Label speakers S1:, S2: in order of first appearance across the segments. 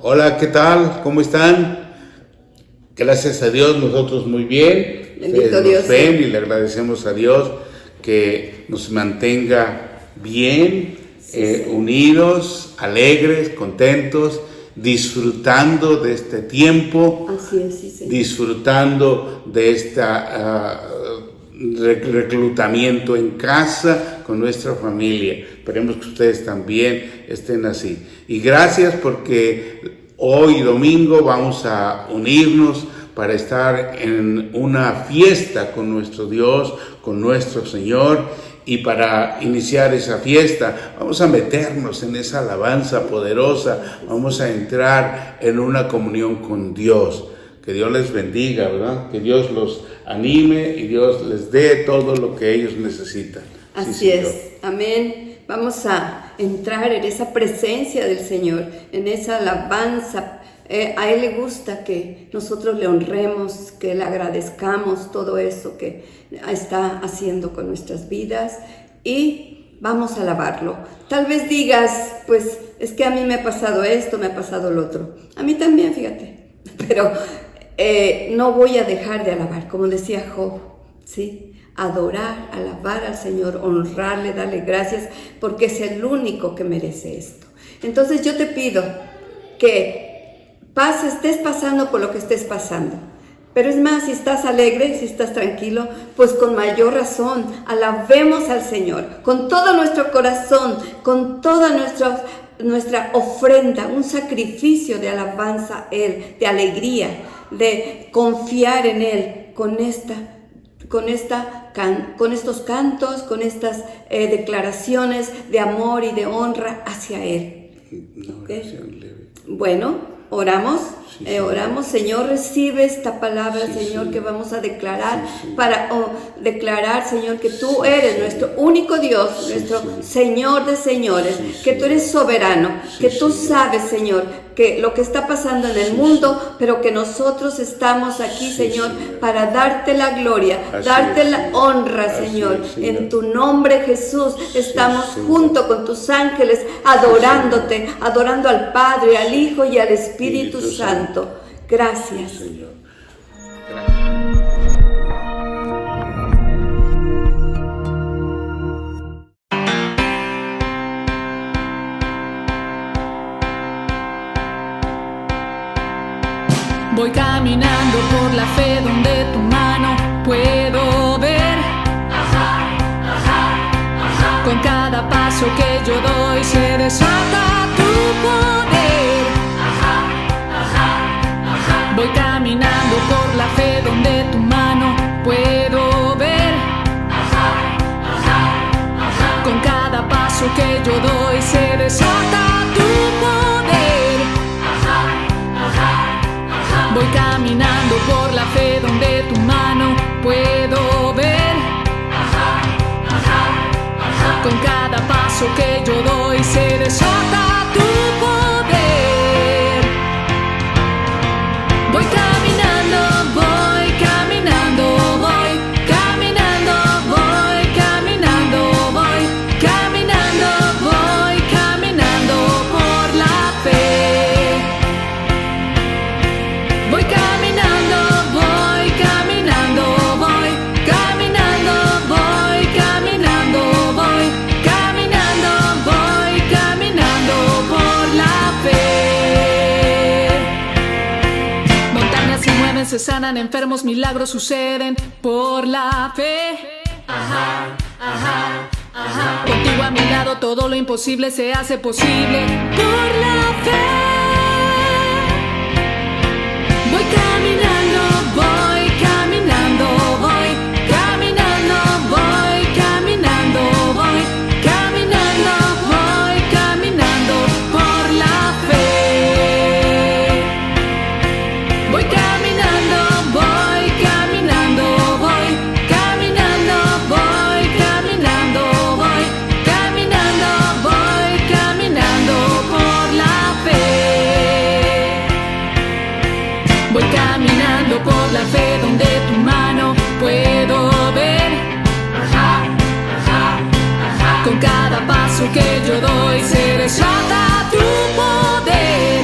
S1: Hola, ¿qué tal? ¿Cómo están? Gracias a Dios, nosotros muy bien.
S2: Bendito
S1: Nos
S2: Dios.
S1: ven y le agradecemos a Dios que nos mantenga bien, unidos, alegres, contentos, disfrutando de este tiempo.
S2: Así es, sí, Señor.
S1: Disfrutando de este reclutamiento en casa con nuestra familia. Esperemos que ustedes también estén así. Y gracias porque hoy domingo vamos a unirnos para estar en una fiesta con nuestro Dios, con nuestro Señor. Y para iniciar esa fiesta, vamos a meternos en esa alabanza poderosa, vamos a entrar en una comunión con Dios. Que Dios les bendiga, ¿verdad? Que Dios los anime y Dios les dé todo lo que ellos necesitan.
S2: Así
S1: Sí,
S2: es, amén. Vamos a entrar en esa presencia del Señor, en esa alabanza. A Él le gusta que nosotros le honremos, que le agradezcamos todo eso que está haciendo con nuestras vidas y vamos a alabarlo. Tal vez digas, pues es que a mí me ha pasado esto, me ha pasado lo otro. A mí también, fíjate, pero no voy a dejar de alabar, como decía Job, ¿sí? Adorar, alabar al Señor, honrarle, darle gracias, porque es el único que merece esto. Entonces yo te pido que estés pasando por lo que estés pasando. Pero es más, si estás alegre, si estás tranquilo, pues con mayor razón, alabemos al Señor, con todo nuestro corazón, con toda nuestra ofrenda, un sacrificio de alabanza a Él, de alegría, de confiar en Él, con estos cantos, con estas declaraciones de amor y de honra hacia Él. ¿Okay? Bueno, oramos. Oramos, Señor, recibe esta palabra, Señor, que vamos a declarar, para declarar, Señor, que tú eres nuestro único Dios, nuestro Señor de señores, que tú eres soberano, que tú sabes, Señor, que lo que está pasando en el mundo, pero que nosotros estamos aquí, Señor, para darte la gloria, darte la honra, Señor. En tu nombre, Jesús, estamos junto con tus ángeles, adorándote, adorando al Padre, al Hijo y al Espíritu Santo. Gracias.
S1: Señor.
S3: Voy caminando por la fe donde tu mano puedo ver. Con cada paso que yo doy se desata tu poder. Voy caminando por la fe donde tu mano puedo ver. Con cada paso que yo doy se desata tu poder. Voy caminando por la fe donde tu mano puedo ver. Con cada paso que yo doy se desata tu poder. Voy caminando, voy caminando, voy caminando, voy caminando, voy caminando, voy caminando por la fe. Voy caminando, voy caminando, voy caminando, voy caminando, voy caminando, voy caminando por la fe. Montañas se mueven, se sanan, enfermos, milagros suceden por la fe. Contigo a mi lado todo lo imposible se hace posible por la fe. Voy caminando, voy caminando, voy caminando, voy caminando, voy caminando, voy caminando por la fe. Voy caminando, voy caminando, voy caminando, voy caminando, voy caminando, voy caminando por la fe. Voy caminando por la fe donde tu mano puedo ver. Con cada paso que yo doy se desata tu poder.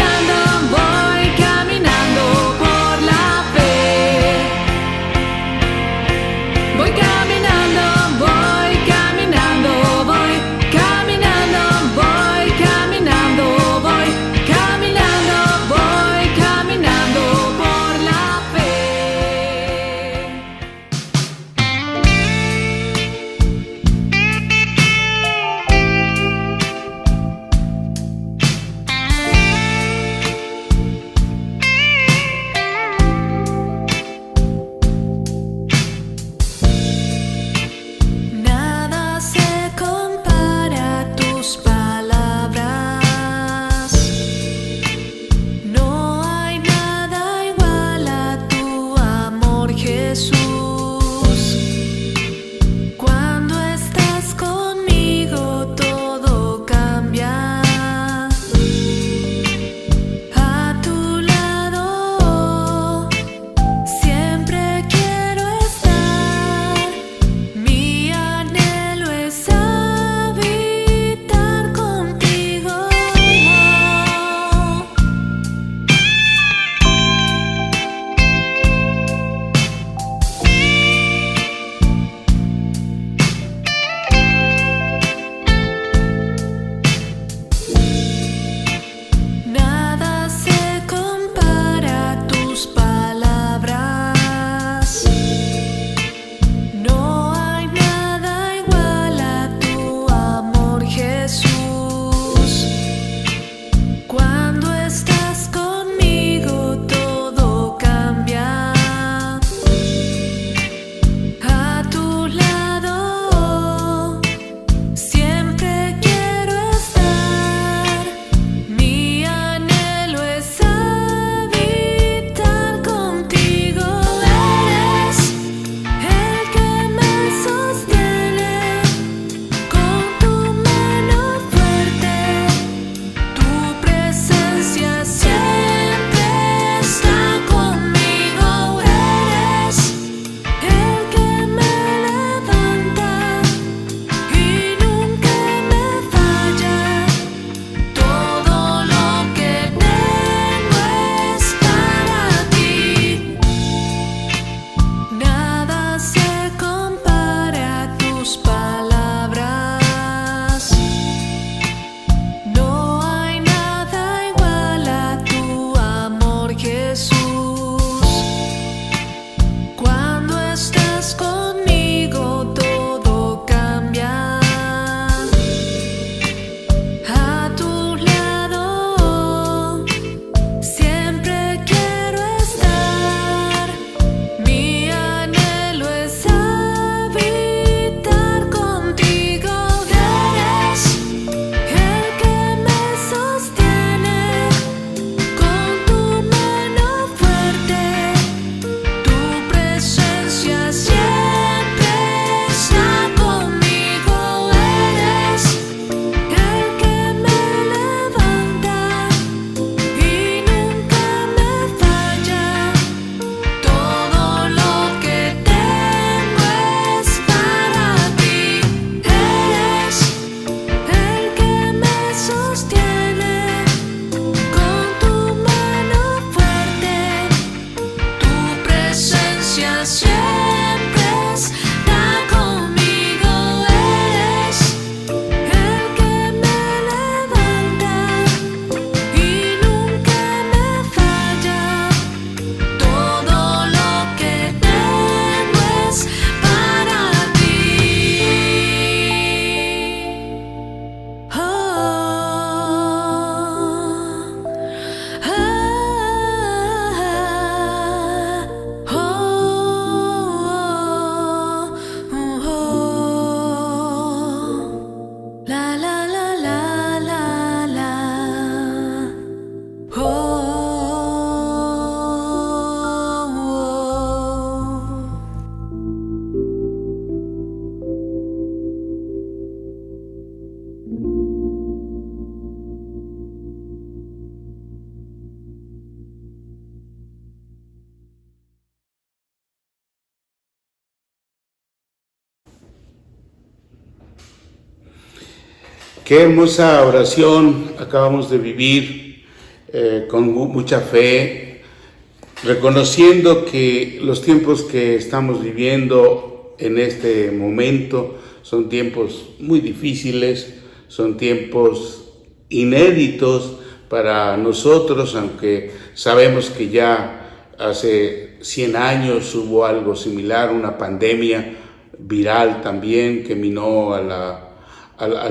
S1: Qué hermosa oración acabamos de vivir con mucha fe, reconociendo que los tiempos que estamos viviendo en este momento son tiempos muy difíciles, son tiempos inéditos para nosotros, aunque sabemos que ya hace 100 años hubo algo similar, una pandemia viral también que minó a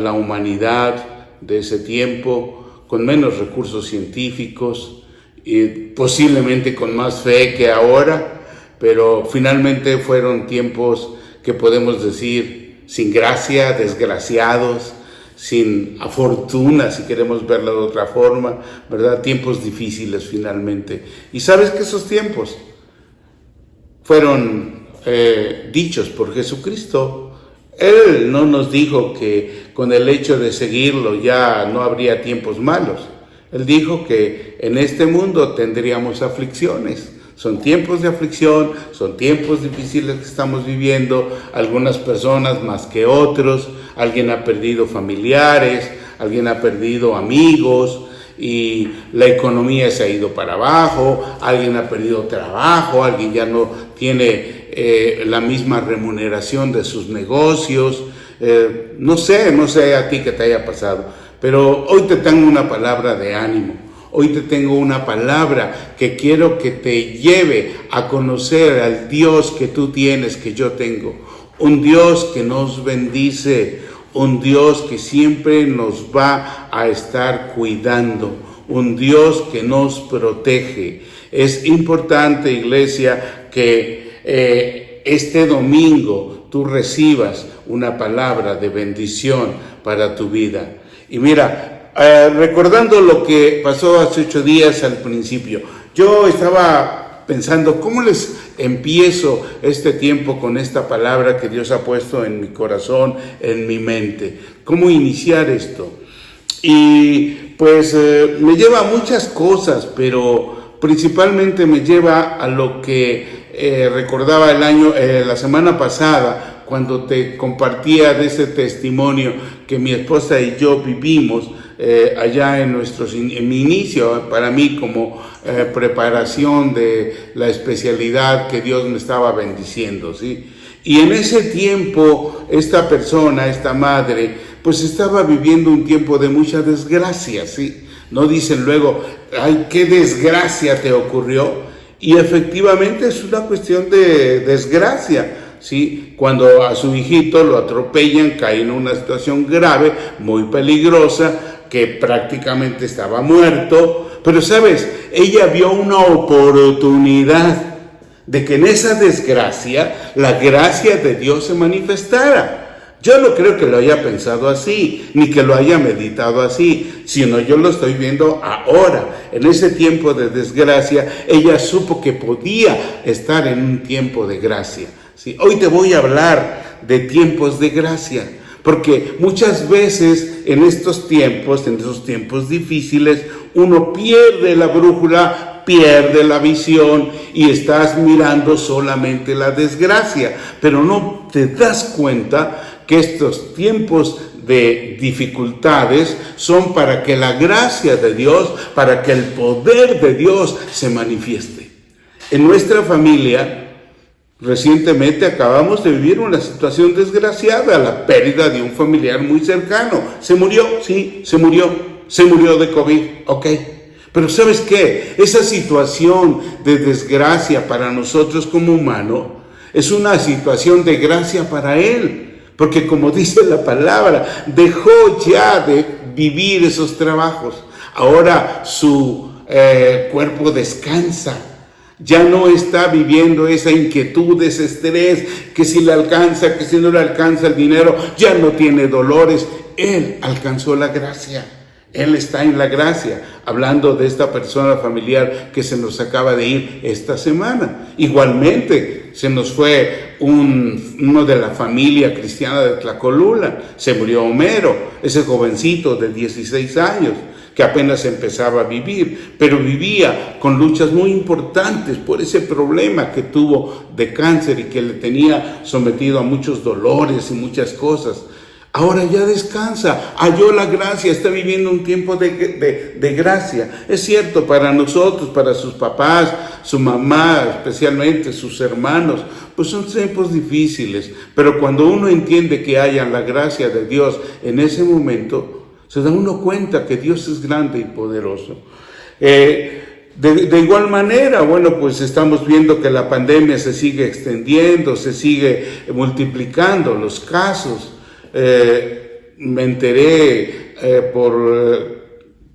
S1: la humanidad de ese tiempo, con menos recursos científicos y posiblemente con más fe que ahora, pero finalmente fueron tiempos que podemos decir sin gracia, desgraciados, sin fortuna, si queremos verlo de otra forma, ¿verdad? Tiempos difíciles finalmente. Y sabes que esos tiempos fueron dichos por Jesucristo. Él no nos dijo que con el hecho de seguirlo ya no habría tiempos malos. Él dijo que en este mundo tendríamos aflicciones. Son tiempos de aflicción, son tiempos difíciles que estamos viviendo, algunas personas más que otros, alguien ha perdido familiares, alguien ha perdido amigos y la economía se ha ido para abajo, alguien ha perdido trabajo, alguien ya no tiene la misma remuneración de sus negocios, no sé a ti qué te haya pasado, pero hoy te tengo una palabra de ánimo. Hoy te tengo una palabra que quiero que te lleve a conocer al Dios que tú tienes, que yo tengo. Un Dios que nos bendice, un Dios que siempre nos va a estar cuidando, un Dios que nos protege. Es importante, iglesia, que este domingo tú recibas una palabra de bendición para tu vida. Y mira, recordando lo que pasó hace 8 días al principio, yo estaba pensando, ¿cómo les empiezo este tiempo con esta palabra que Dios ha puesto en mi corazón, en mi mente? ¿Cómo iniciar esto? Y pues me lleva a muchas cosas, pero principalmente me lleva a lo que recordaba la semana pasada, cuando te compartía de ese testimonio que mi esposa y yo vivimos allá en mi inicio, para mí como preparación de la especialidad que Dios me estaba bendiciendo, ¿sí? Y en ese tiempo, esta persona, esta madre, pues estaba viviendo un tiempo de mucha desgracia, ¿sí? No dicen luego, ay, qué desgracia te ocurrió. Y efectivamente es una cuestión de desgracia, ¿sí? Cuando a su hijito lo atropellan, cae en una situación grave, muy peligrosa, que prácticamente estaba muerto, pero sabes, ella vio una oportunidad de que en esa desgracia la gracia de Dios se manifestara. Yo no creo que lo haya pensado así, ni que lo haya meditado así, sino yo lo estoy viendo ahora. En ese tiempo de desgracia, ella supo que podía estar en un tiempo de gracia, ¿sí? Hoy te voy a hablar de tiempos de gracia, porque muchas veces en esos tiempos difíciles, uno pierde la brújula, pierde la visión y estás mirando solamente la desgracia, pero no te das cuenta que estos tiempos de dificultades son para que la gracia de Dios, para que el poder de Dios se manifieste. En nuestra familia, recientemente acabamos de vivir una situación desgraciada, la pérdida de un familiar muy cercano. ¿Se murió? Sí, se murió de COVID, ok. Pero ¿sabes qué? Esa situación de desgracia para nosotros como humanos es una situación de gracia para él, porque como dice la palabra, dejó ya de vivir esos trabajos. Ahora su cuerpo descansa. Ya no está viviendo esa inquietud, ese estrés, que si le alcanza, que si no le alcanza el dinero, ya no tiene dolores. Él alcanzó la gracia, él está en la gracia, hablando de esta persona familiar que se nos acaba de ir esta semana. Igualmente, se nos fue uno de la familia cristiana de Tlacolula, se murió Homero, ese jovencito de 16 años, que apenas empezaba a vivir, pero vivía con luchas muy importantes por ese problema que tuvo de cáncer y que le tenía sometido a muchos dolores y muchas cosas. Ahora ya descansa, halló la gracia, está viviendo un tiempo de gracia. Es cierto, para nosotros, para sus papás, su mamá, especialmente sus hermanos, pues son tiempos difíciles. Pero cuando uno entiende que haya la gracia de Dios en ese momento, se da uno cuenta que Dios es grande y poderoso. De igual manera, bueno, pues estamos viendo que la pandemia se sigue extendiendo, se sigue multiplicando los casos. Me enteré por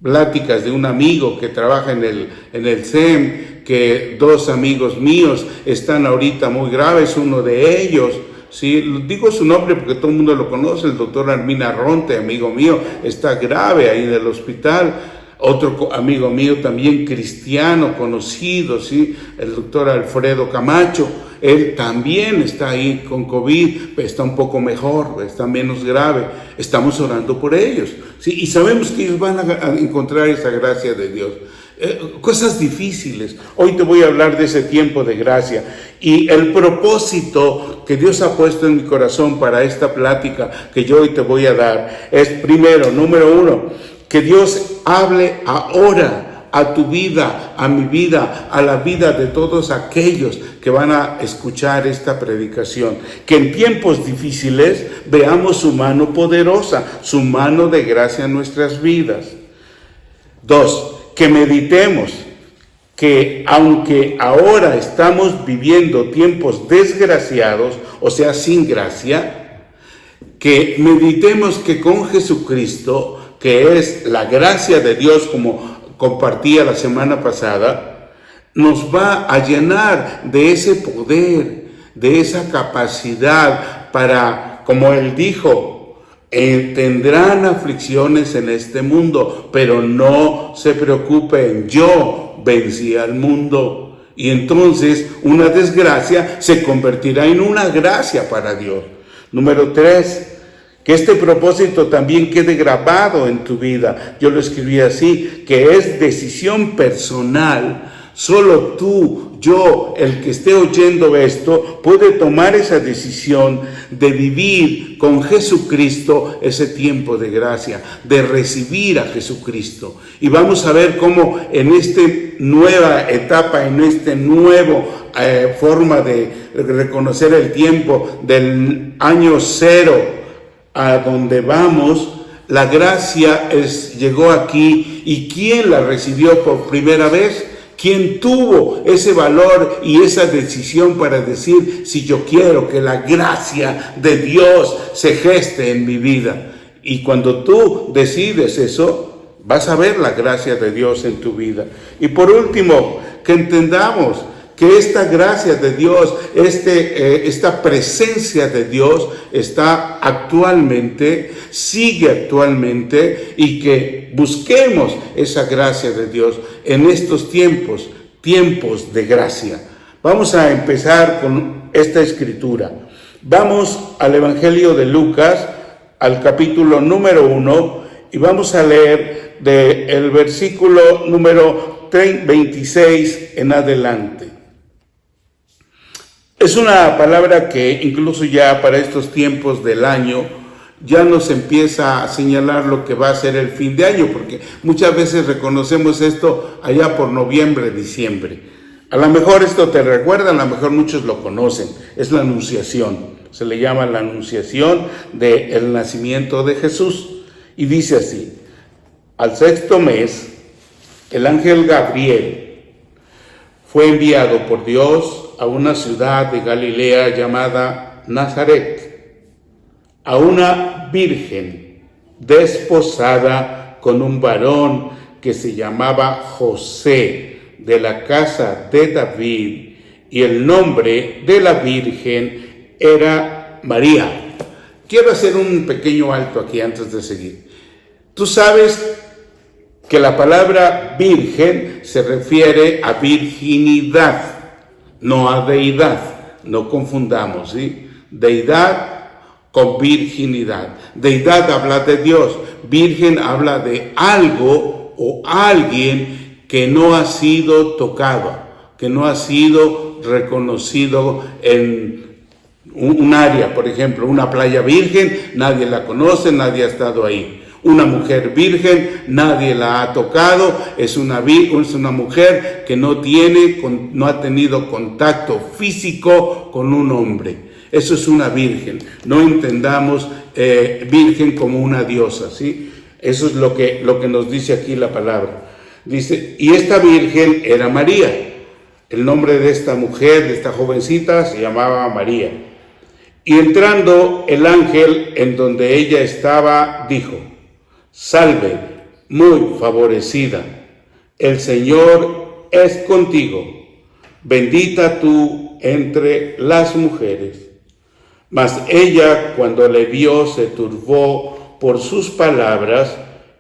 S1: pláticas de un amigo que trabaja en el SEM, que 2 amigos míos están ahorita muy graves. Uno de ellos, sí, digo su nombre porque todo el mundo lo conoce, el doctor Armin Arronte, amigo mío, está grave ahí en el hospital. Otro amigo mío también cristiano, conocido, ¿sí? El doctor Alfredo Camacho, él también está ahí con COVID, está un poco mejor, está menos grave. Estamos orando por ellos, ¿sí? Y sabemos que ellos van a encontrar esa gracia de Dios. Cosas difíciles. Hoy te voy a hablar de ese tiempo de gracia. Y el propósito que Dios ha puesto en mi corazón para esta plática que yo hoy te voy a dar es, primero, número 1, que Dios hable ahora a tu vida, a mi vida, a la vida de todos aquellos que van a escuchar esta predicación. Que en tiempos difíciles veamos su mano poderosa, su mano de gracia en nuestras vidas. 2, que meditemos que aunque ahora estamos viviendo tiempos desgraciados, o sea, sin gracia, que meditemos que con Jesucristo, que es la gracia de Dios, como compartía la semana pasada, nos va a llenar de ese poder, de esa capacidad para, como Él dijo, tendrán aflicciones en este mundo, pero no se preocupen, yo vencí al mundo. Y entonces una desgracia se convertirá en una gracia para Dios. Número 3, que este propósito también quede grabado en tu vida. Yo lo escribí así, que es decisión personal. Solo tú, yo, el que esté oyendo esto, puede tomar esa decisión de vivir con Jesucristo ese tiempo de gracia, de recibir a Jesucristo. Y vamos a ver cómo en esta nueva etapa, en este nuevo forma de reconocer el tiempo del año 0, a donde vamos, la gracia llegó aquí. ¿Y quién la recibió por primera vez? ¿Quién tuvo ese valor y esa decisión para decir, si yo quiero que la gracia de Dios se geste en mi vida? Y cuando tú decides eso, vas a ver la gracia de Dios en tu vida. Y por último, que entendamos que esta gracia de Dios, esta presencia de Dios está actualmente, sigue actualmente, y que busquemos esa gracia de Dios en estos tiempos de gracia. Vamos a empezar con esta escritura. Vamos al Evangelio de Lucas, al capítulo número 1, y vamos a leer del versículo número 26 en adelante. Es una palabra que incluso ya para estos tiempos del año ya nos empieza a señalar lo que va a ser el fin de año, porque muchas veces reconocemos esto allá por noviembre, diciembre. A lo mejor esto te recuerda, a lo mejor muchos lo conocen, es la Anunciación. Se le llama la Anunciación del nacimiento de Jesús. Y dice así: al 6º mes, el ángel Gabriel fue enviado por Dios a una ciudad de Galilea llamada Nazaret, a una virgen desposada con un varón que se llamaba José, de la casa de David, y el nombre de la virgen era María. Quiero hacer un pequeño alto aquí antes de seguir. Tú sabes que la palabra virgen se refiere a virginidad, no a deidad. No confundamos, ¿sí? Deidad con virginidad. Deidad habla de Dios, virgen habla de algo o alguien que no ha sido tocado, que no ha sido reconocido un área, por ejemplo, una playa virgen, nadie la conoce, nadie ha estado ahí. Una mujer virgen, nadie la ha tocado, es una mujer que no ha tenido contacto físico con un hombre. Eso es una virgen. No entendamos virgen como una diosa, ¿sí? Eso es lo que nos dice aquí la palabra. Dice, y esta virgen era María. El nombre de esta mujer, de esta jovencita, se llamaba María. Y entrando el ángel en donde ella estaba, dijo: Salve, muy favorecida, el Señor es contigo, bendita tú entre las mujeres. Mas ella, cuando le vio, se turbó por sus palabras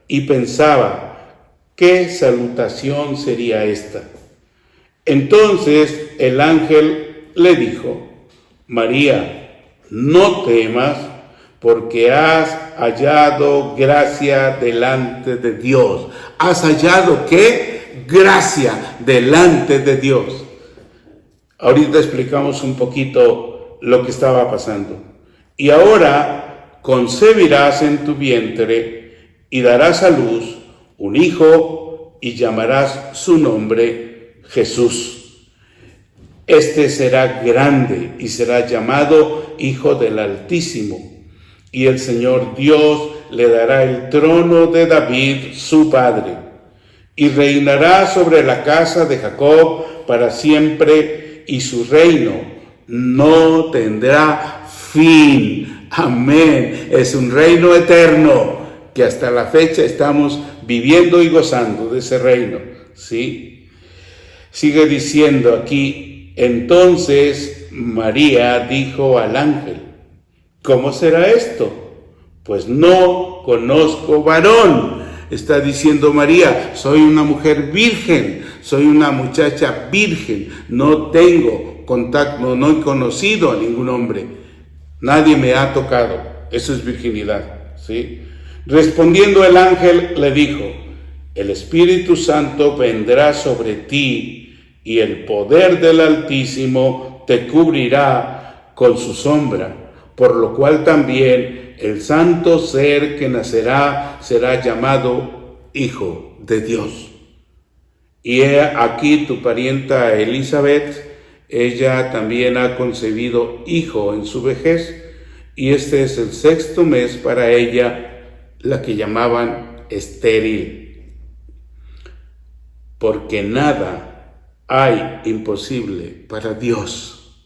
S1: y pensaba, ¿qué salutación sería esta? Entonces el ángel le dijo: María, no temas, porque has hallado gracia delante de Dios. ¿Has hallado qué? Gracia delante de Dios. Ahorita explicamos un poquito lo que estaba pasando. Y ahora concebirás en tu vientre y darás a luz un hijo y llamarás su nombre Jesús. Este será grande y será llamado Hijo del Altísimo. Y el Señor Dios le dará el trono de David, su padre, y reinará sobre la casa de Jacob para siempre, y su reino no tendrá fin. Amén. Es un reino eterno que hasta la fecha estamos viviendo y gozando de ese reino, ¿sí? Sigue diciendo aquí, entonces María dijo al ángel: ¿cómo será esto? Pues no conozco varón. Está diciendo María, soy una mujer virgen, soy una muchacha virgen, no tengo contacto, no he conocido a ningún hombre, nadie me ha tocado. Eso es virginidad, ¿sí? Respondiendo el ángel le dijo: el Espíritu Santo vendrá sobre ti y el poder del Altísimo te cubrirá con su sombra. Por lo cual también el santo ser que nacerá será llamado Hijo de Dios. Y he aquí tu parienta Elizabeth, ella también ha concebido hijo en su vejez, y este es el 6º mes para ella, la que llamaban estéril. Porque nada hay imposible para Dios.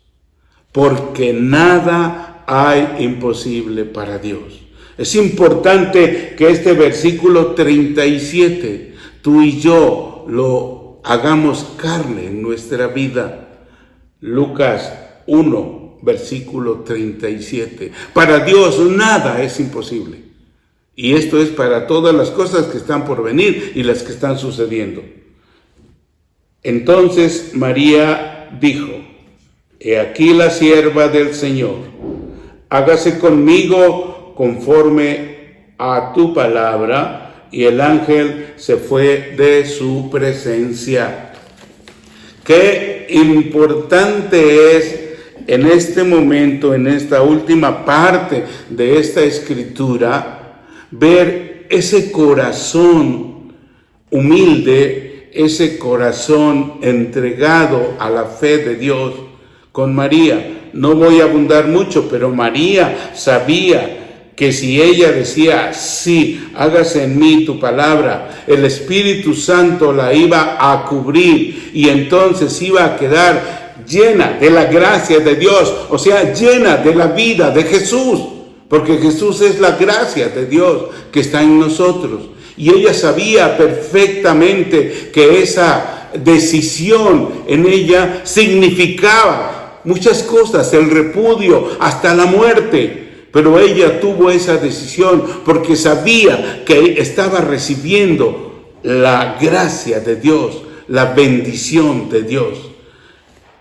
S1: Porque nada hay imposible para Dios. Es importante que este versículo 37, tú y yo lo hagamos carne en nuestra vida. Lucas 1, versículo 37. Para Dios nada es imposible. Y esto es para todas las cosas que están por venir y las que están sucediendo. Entonces María dijo: he aquí la sierva del Señor. Hágase conmigo conforme a tu palabra. Y el ángel se fue de su presencia. Qué importante es en este momento, en esta última parte de esta escritura, ver ese corazón humilde, ese corazón entregado a la fe de Dios con María. No voy a abundar mucho, pero María sabía que si ella decía, sí, hágase en mí tu palabra, el Espíritu Santo la iba a cubrir y entonces iba a quedar llena de la gracia de Dios, o sea, llena de la vida de Jesús, porque Jesús es la gracia de Dios que está en nosotros. Y ella sabía perfectamente que esa decisión en ella significaba muchas cosas, el repudio, hasta la muerte. Pero ella tuvo esa decisión porque sabía que estaba recibiendo la gracia de Dios, la bendición de Dios.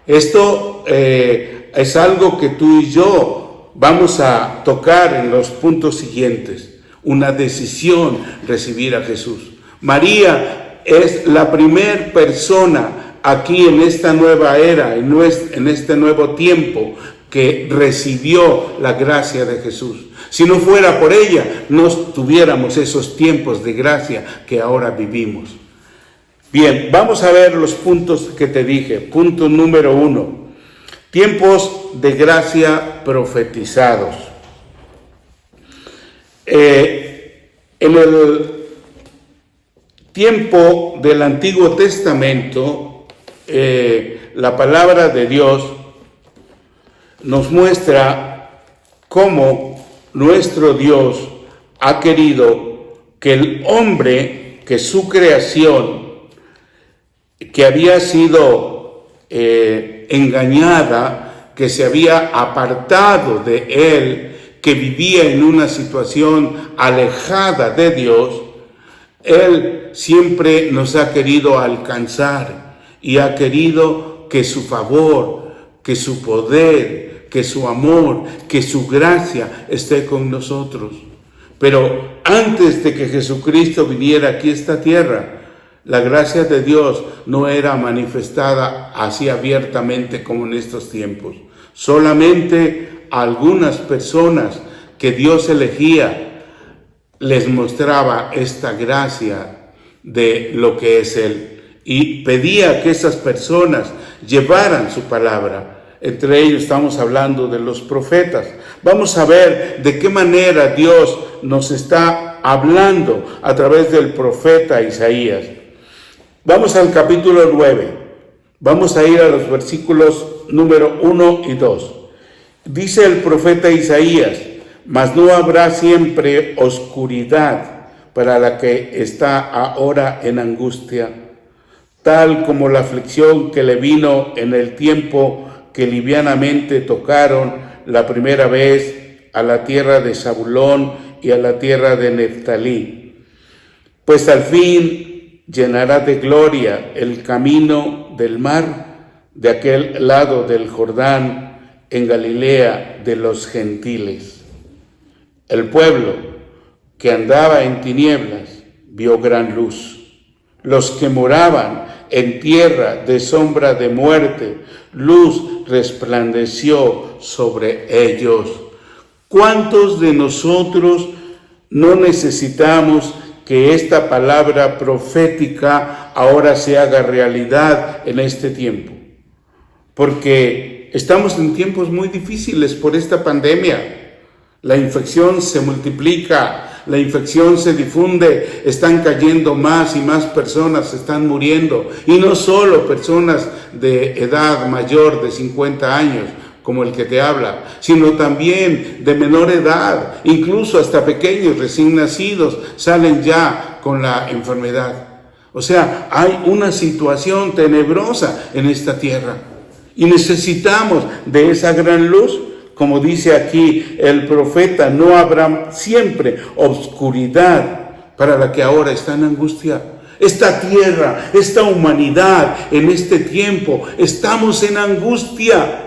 S1: Esto es algo que tú y yo vamos a tocar en los puntos siguientes. Una decisión, recibir a Jesús. María es la primera persona aquí en esta nueva era, en este nuevo tiempo, que recibió la gracia de Jesús. Si no fuera por ella, no tuviéramos esos tiempos de gracia que ahora vivimos. Bien, vamos a ver los puntos que te dije. Punto número 1. Tiempos de gracia profetizados. En el tiempo del Antiguo Testamento, la palabra de Dios nos muestra cómo nuestro Dios ha querido que el hombre, que su creación, que había sido engañada, que se había apartado de Él, que vivía en una situación alejada de Dios, Él siempre nos ha querido alcanzar y ha querido que su favor, que su poder, que su amor, que su gracia esté con nosotros. Pero antes de que Jesucristo viniera aquí a esta tierra, la gracia de Dios no era manifestada así abiertamente como en estos tiempos. Solamente a algunas personas que Dios elegía les mostraba esta gracia de lo que es Él. Y pedía que esas personas llevaran su palabra. Entre ellos estamos hablando de los profetas. Vamos a ver de qué manera Dios nos está hablando a través del profeta Isaías. Vamos al capítulo 9. Vamos a ir a los versículos número 1 y 2. Dice el profeta Isaías: mas no habrá siempre oscuridad para la que está ahora en angustia, tal como la aflicción que le vino en el tiempo que livianamente tocaron la primera vez a la tierra de Zabulón y a la tierra de Neftalí. Pues al fin llenará de gloria el camino del mar de aquel lado del Jordán, en Galilea de los gentiles. El pueblo que andaba en tinieblas vio gran luz. Los que moraban en tierra de sombra de muerte, luz resplandeció sobre ellos. ¿Cuántos de nosotros no necesitamos que esta palabra profética ahora se haga realidad en este tiempo? Porque estamos en tiempos muy difíciles por esta pandemia. La infección se multiplica, la infección se difunde, están cayendo más y más personas, están muriendo. Y no solo personas de edad mayor de 50 años, como el que te habla, sino también de menor edad, incluso hasta pequeños recién nacidos salen ya con la enfermedad. O sea, hay una situación tenebrosa en esta tierra y necesitamos de esa gran luz. Como dice aquí el profeta, no habrá siempre oscuridad para la que ahora está en angustia. Esta tierra, esta humanidad, en este tiempo, estamos en angustia.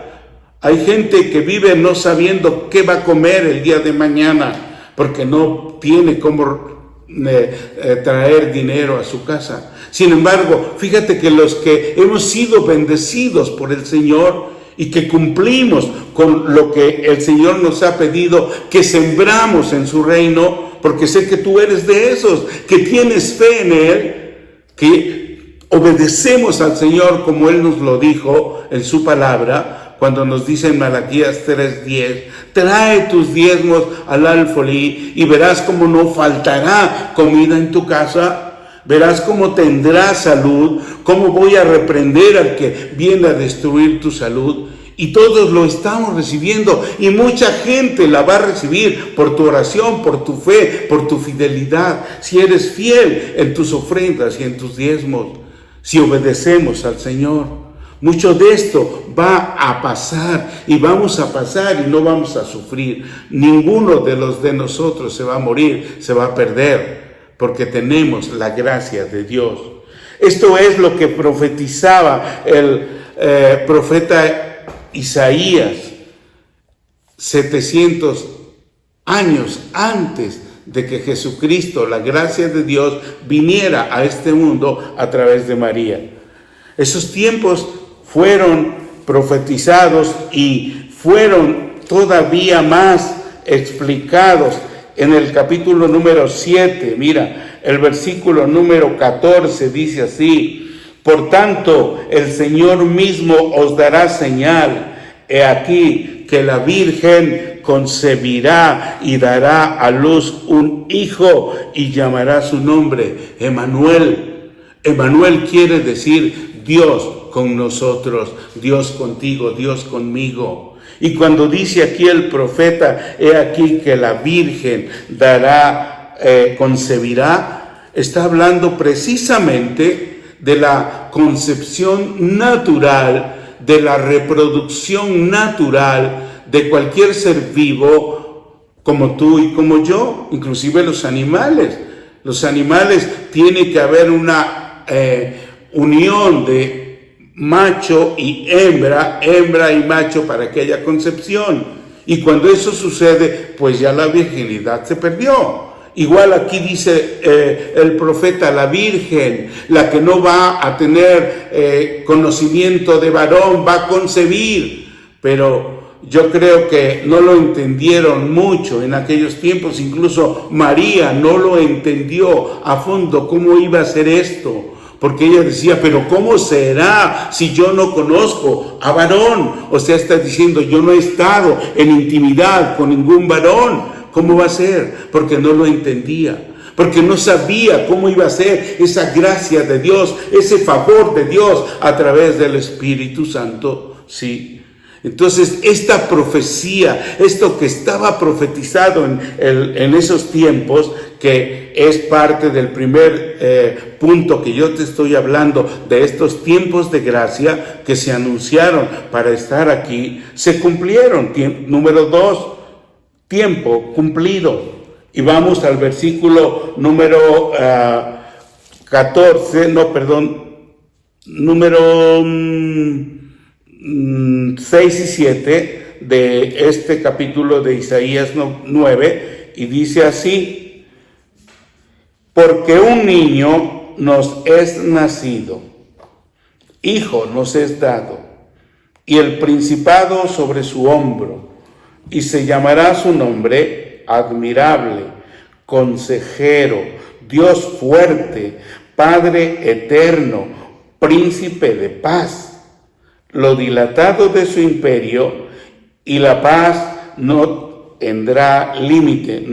S1: Hay gente que vive no sabiendo qué va a comer el día de mañana, porque no tiene cómo traer dinero a su casa. Sin embargo, fíjate que los que hemos sido bendecidos por el Señor y que cumplimos con lo que el Señor nos ha pedido, que sembramos en su reino, porque sé que tú eres de esos, que tienes fe en Él, que obedecemos al Señor como Él nos lo dijo en su palabra, cuando nos dice en Malaquías 3:10, trae tus diezmos al alfolí y verás cómo no faltará comida en tu casa. Verás cómo tendrás salud, cómo voy a reprender al que viene a destruir tu salud. Y todos lo estamos recibiendo y mucha gente la va a recibir por tu oración, por tu fe, por tu fidelidad. Si eres fiel en tus ofrendas y en tus diezmos, si obedecemos al Señor, mucho de esto va a pasar y vamos a pasar y no vamos a sufrir. Ninguno de nosotros se va a morir, se va a perder, porque tenemos la gracia de Dios. Esto es lo que profetizaba el profeta Isaías 700 años antes de que Jesucristo, la gracia de Dios, viniera a este mundo a través de María. Esos tiempos fueron profetizados y fueron todavía más explicados en el capítulo número 7. Mira, el versículo número 14 dice así: por tanto, el Señor mismo os dará señal. He aquí que la Virgen concebirá y dará a luz un hijo y llamará su nombre Emmanuel. Emmanuel quiere decir Dios con nosotros, Dios contigo, Dios conmigo. Y cuando dice aquí el profeta, he aquí que la Virgen dará, concebirá, está hablando precisamente de la concepción natural, de la reproducción natural de cualquier ser vivo, como tú y como yo, inclusive los animales. Los animales tiene que haber una unión de macho y hembra y macho para que haya concepción. Y cuando eso sucede, pues ya la virginidad se perdió. Igual aquí dice el profeta, la Virgen, la que no va a tener conocimiento de varón, va a concebir. Pero yo creo que no lo entendieron mucho en aquellos tiempos. Incluso María no lo entendió a fondo cómo iba a ser esto. Porque ella decía, pero ¿cómo será si yo no conozco a varón? O sea, está diciendo, yo no he estado en intimidad con ningún varón. ¿Cómo va a ser? Porque no lo entendía. Porque no sabía cómo iba a ser esa gracia de Dios, ese favor de Dios a través del Espíritu Santo. Sí. Entonces, esta profecía, esto que estaba profetizado en esos tiempos, que es parte del primer punto que yo te estoy hablando, de estos tiempos de gracia que se anunciaron para estar aquí, se cumplieron. Número 2, tiempo cumplido. Y vamos al versículo número 6 y 7 de este capítulo de Isaías 9, y dice así: porque un niño nos es nacido, hijo nos es dado, y el principado sobre su hombro, y se llamará su nombre admirable, consejero, Dios fuerte, Padre eterno, príncipe de paz. Lo dilatado de su imperio y la paz no tendrán límite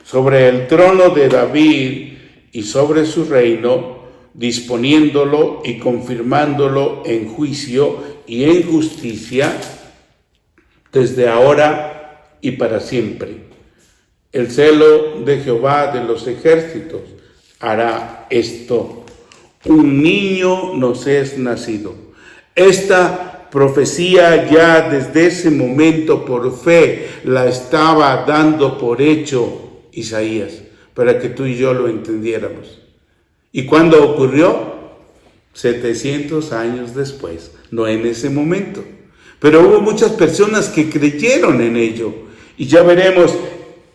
S1: sobre el trono de David y sobre su reino, disponiéndolo y confirmándolo en juicio y en justicia desde ahora y para siempre. El celo de Jehová de los ejércitos hará esto. Un niño nos es nacido. Esta profecía ya desde ese momento por fe la estaba dando por hecho Isaías, para que tú y yo lo entendiéramos. ¿Y cuándo ocurrió? 700 años después, no en ese momento. Pero hubo muchas personas que creyeron en ello. Y ya veremos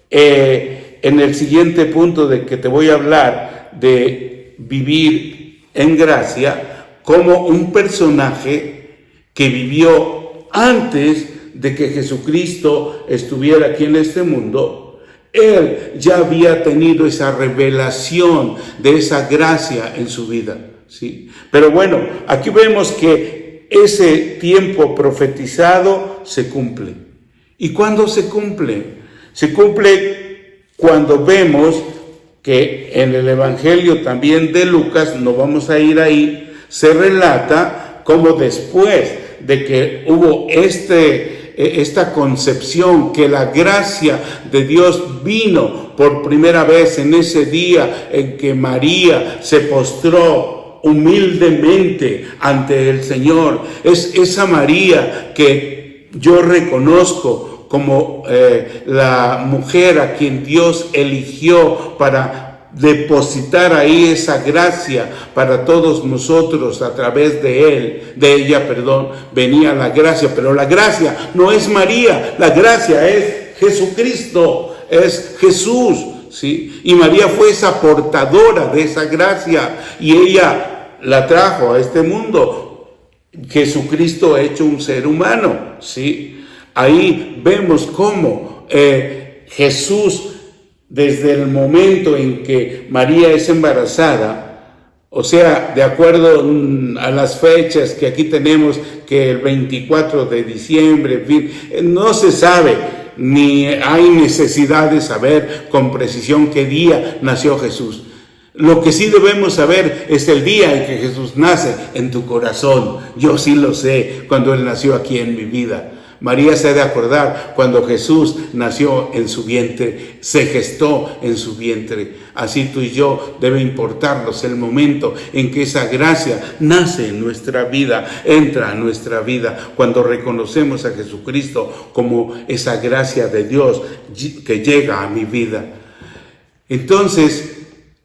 S1: en el siguiente punto de que te voy a hablar de vivir en gracia, como un personaje que vivió antes de que Jesucristo estuviera aquí en este mundo. Él ya había tenido esa revelación de esa gracia en su vida, ¿sí? Pero bueno, aquí vemos que ese tiempo profetizado se cumple. ¿Y cuándo se cumple? Se cumple cuando vemos que en el Evangelio también de Lucas, no vamos a ir ahí, se relata cómo después de que hubo esta concepción, que la gracia de Dios vino por primera vez en ese día en que María se postró humildemente ante el Señor. Es esa María que yo reconozco como la mujer a quien Dios eligió para depositar ahí esa gracia para todos nosotros. A través de ella, venía la gracia. Pero la gracia no es María, la gracia es Jesucristo, es Jesús, ¿sí? Y María fue esa portadora de esa gracia, y ella la trajo a este mundo. Jesucristo hecho un ser humano, ¿sí? Ahí vemos cómo Jesús, desde el momento en que María es embarazada, o sea, de acuerdo a las fechas que aquí tenemos, que el 24 de diciembre, en fin, no se sabe, ni hay necesidad de saber con precisión qué día nació Jesús. Lo que sí debemos saber es el día en que Jesús nace en tu corazón. Yo sí lo sé cuando Él nació aquí en mi vida. María se ha de acordar cuando Jesús nació en su vientre, se gestó en su vientre. Así tú y yo debe importarnos el momento en que esa gracia nace en nuestra vida, entra a nuestra vida, cuando reconocemos a Jesucristo como esa gracia de Dios que llega a mi vida. Entonces,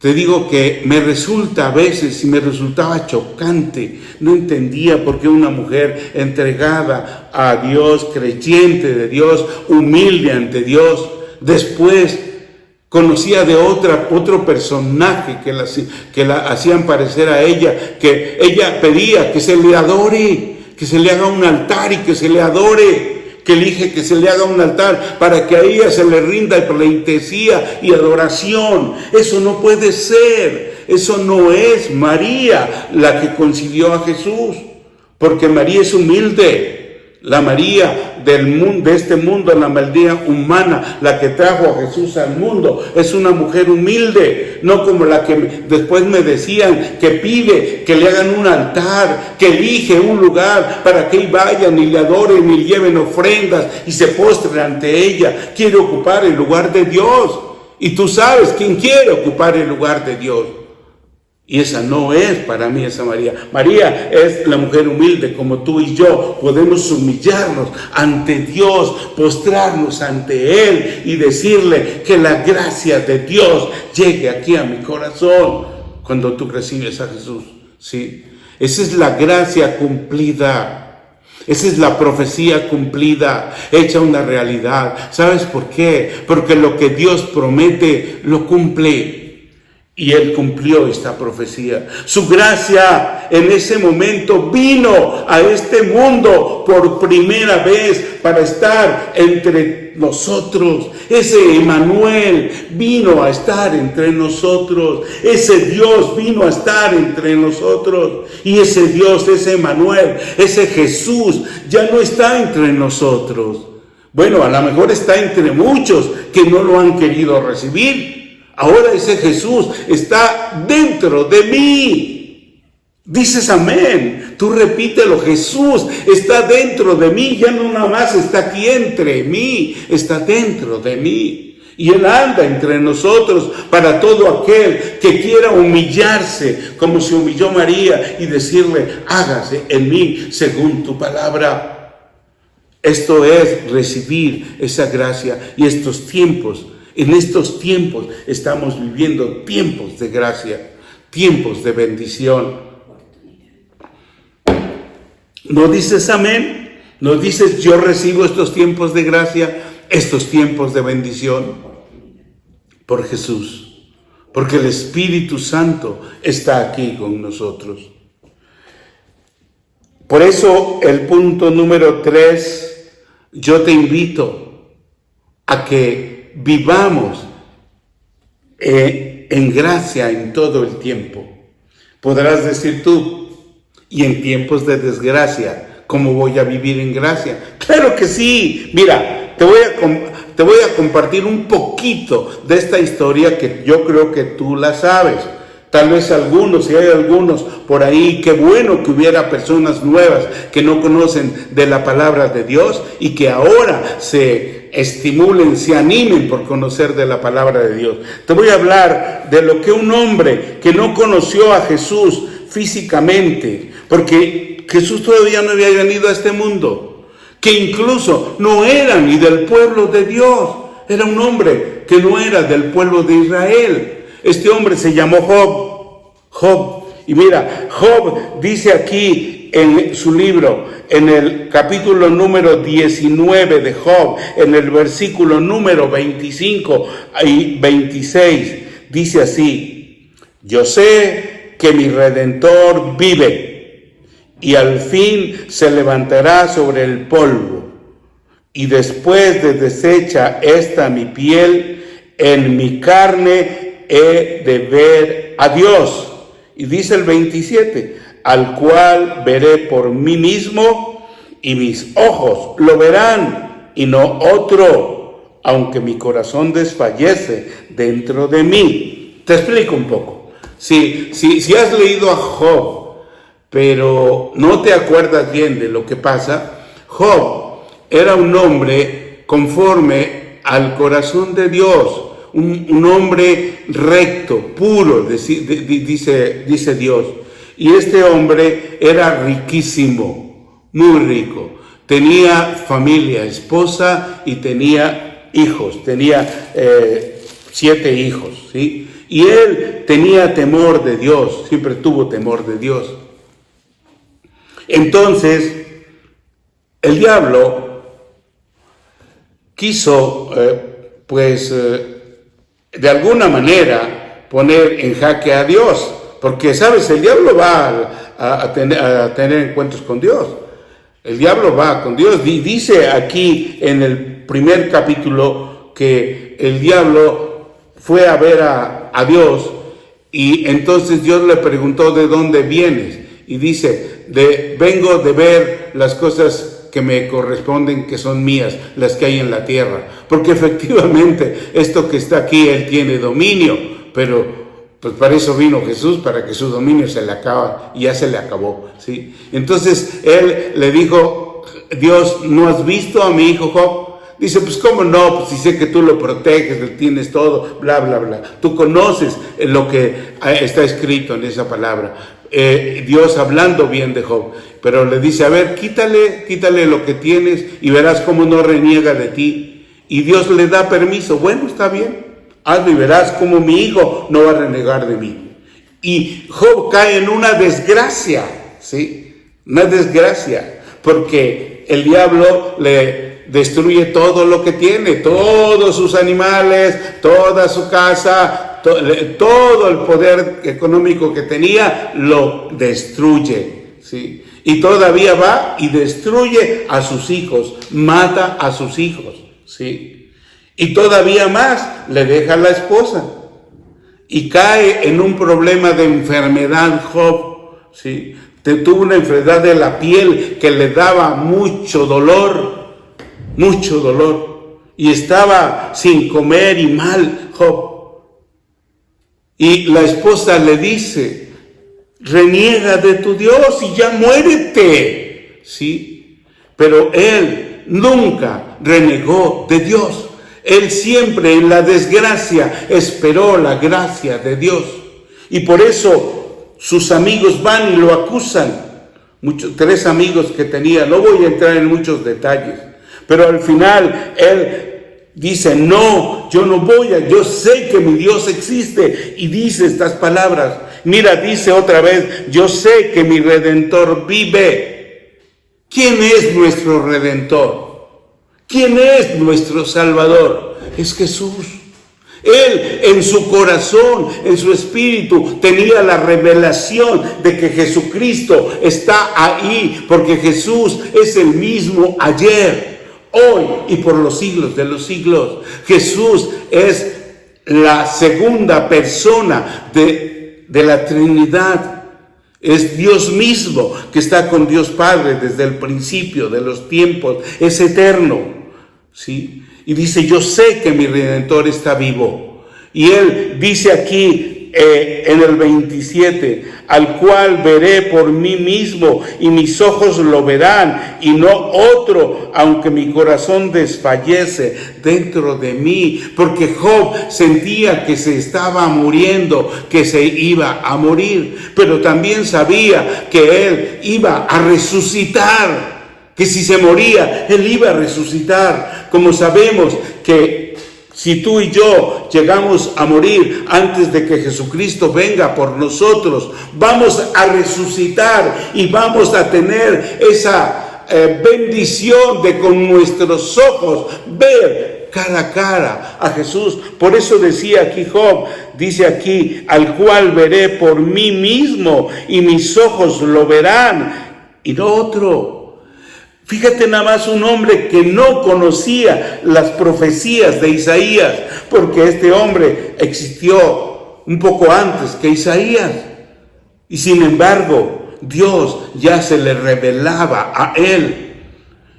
S1: te digo que me resulta a veces, y me resultaba chocante, no entendía por qué una mujer entregada a Dios, creyente de Dios, humilde ante Dios, después conocía de otro personaje que la hacían parecer a ella, que ella pedía que se le adore, que se le haga un altar y que se le adore, que elige que se le haga un altar para que a ella se le rinda pleitesía y adoración. Eso no puede ser, eso no es María la que concibió a Jesús, porque María es humilde. La María del mundo, de este mundo, la María humana, la que trajo a Jesús al mundo, es una mujer humilde, no como la que después me decían que pide que le hagan un altar, que elige un lugar para que vayan y le adoren y le lleven ofrendas y se postren ante ella. Quiere ocupar el lugar de Dios, y tú sabes quién quiere ocupar el lugar de Dios. Y esa no es para mí esa María. María es la mujer humilde como tú y yo. Podemos humillarnos ante Dios, postrarnos ante Él y decirle que la gracia de Dios llegue aquí a mi corazón cuando tú recibes a Jesús. ¿Sí? Esa es la gracia cumplida. Esa es la profecía cumplida, hecha una realidad. ¿Sabes por qué? Porque lo que Dios promete lo cumple. Y Él cumplió esta profecía. Su gracia en ese momento vino a este mundo por primera vez para estar entre nosotros. Ese Emmanuel vino a estar entre nosotros. Ese Dios vino a estar entre nosotros. Y ese Dios, ese Emmanuel, ese Jesús ya no está entre nosotros. Bueno, a lo mejor está entre muchos que no lo han querido recibir. Ahora ese Jesús está dentro de mí. Dices amén. Tú repítelo, Jesús está dentro de mí. Ya no nada más está aquí entre mí, está dentro de mí. Y Él anda entre nosotros para todo aquel que quiera humillarse, como se humilló María, y decirle, hágase en mí según tu palabra. Esto es recibir esa gracia y estos tiempos. En estos tiempos estamos viviendo tiempos de gracia, tiempos de bendición. ¿No dices amén? ¿No dices yo recibo estos tiempos de gracia, estos tiempos de bendición? Por Jesús, porque el Espíritu Santo está aquí con nosotros. Por eso el punto número 3, yo te invito a que vivamos en gracia en todo el tiempo. Podrás decir tú, y en tiempos de desgracia, ¿cómo voy a vivir en gracia? Claro que sí. Mira, te voy a compartir un poquito de esta historia que yo creo que tú la sabes. Tal vez algunos, si hay algunos por ahí, qué bueno que hubiera personas nuevas que no conocen de la palabra de Dios y que ahora se estimulen, se animen por conocer de la palabra de Dios. Te voy a hablar de lo que un hombre que no conoció a Jesús físicamente, porque Jesús todavía no había venido a este mundo, que incluso no era ni del pueblo de Dios, era un hombre que no era del pueblo de Israel. Este hombre se llamó Job. Y mira, Job dice aquí en su libro, en el capítulo número 19 de Job, en el versículo número 25 y 26, dice así: yo sé que mi Redentor vive y al fin se levantará sobre el polvo. Y después de deshecha esta mi piel, en mi carne he de ver a Dios. Y dice el 27, al cual veré por mí mismo, y mis ojos lo verán, y no otro, aunque mi corazón desfallece dentro de mí. Te explico un poco. Si has leído a Job, pero no te acuerdas bien de lo que pasa, Job era un hombre conforme al corazón de Dios, un hombre recto, puro, dice Dios. Y este hombre era riquísimo, muy rico. Tenía familia, esposa y tenía hijos. Tenía 7 hijos, ¿sí? Y él tenía temor de Dios, siempre tuvo temor de Dios. Entonces, el diablo quiso, de alguna manera poner en jaque a Dios, porque, ¿sabes? El diablo va a tener encuentros con Dios. El diablo va con Dios. Dice aquí en el primer capítulo que el diablo fue a ver a Dios, y entonces Dios le preguntó, ¿de dónde vienes? Y dice, vengo de ver las cosas que me corresponden, que son mías, las que hay en la tierra. Porque efectivamente, esto que está aquí, Él tiene dominio, pero pues para eso vino Jesús, para que su dominio se le acaba, y ya se le acabó, ¿sí? Entonces, Él le dijo, Dios, ¿no has visto a mi hijo Job? Dice, pues cómo no, pues si sé que tú lo proteges, le tienes todo, bla, bla, bla. Tú conoces lo que está escrito en esa palabra. Dios hablando bien de Job, pero le dice, a ver, quítale lo que tienes y verás cómo no reniega de ti. Y Dios le da permiso. Bueno, está bien, hazlo y verás cómo mi hijo no va a renegar de mí. Y Job cae en una desgracia, ¿sí? Una desgracia, porque el diablo le destruye todo lo que tiene, todos sus animales, toda su casa, todo el poder económico que tenía, lo destruye, ¿sí? Y todavía va y destruye a sus hijos, mata a sus hijos, ¿sí? Y todavía más, le deja a la esposa. Y cae en un problema de enfermedad Job, ¿sí? Tuvo una enfermedad de la piel que le daba mucho dolor, y estaba sin comer y mal Job. Y la esposa le dice, reniega de tu Dios y ya muérete, ¿sí? Pero él nunca renegó de Dios. Él siempre en la desgracia esperó la gracia de Dios. Y por eso sus amigos van y lo acusan. 3 amigos que tenía, no voy a entrar en muchos detalles. Pero al final él dice, no, yo sé que mi Dios existe, y dice estas palabras. Mira, dice otra vez, yo sé que mi Redentor vive. ¿Quién es nuestro Redentor? ¿Quién es nuestro Salvador? Es Jesús. Él en su corazón, en su espíritu, tenía la revelación de que Jesucristo está ahí, porque Jesús es el mismo ayer, hoy y por los siglos de los siglos. Jesús es la segunda persona de la Trinidad. Es Dios mismo que está con Dios Padre desde el principio de los tiempos. Es eterno, ¿sí? Y dice, yo sé que mi Redentor está vivo. Y él dice aquí en el 27, al cual veré por mí mismo, y mis ojos lo verán, y no otro, aunque mi corazón desfallece dentro de mí. Porque Job sentía que se estaba muriendo, que se iba a morir, pero también sabía que él iba a resucitar, que si se moría, él iba a resucitar. Como sabemos que si tú y yo llegamos a morir antes de que Jesucristo venga por nosotros, vamos a resucitar y vamos a tener esa bendición de con nuestros ojos ver cara a cara a Jesús. Por eso decía aquí Job, dice aquí, al cual veré por mí mismo y mis ojos lo verán. y no otro. Fíjate nada más, un hombre que no conocía las profecías de Isaías, porque este hombre existió un poco antes que Isaías. Y sin embargo, Dios ya se le revelaba a él.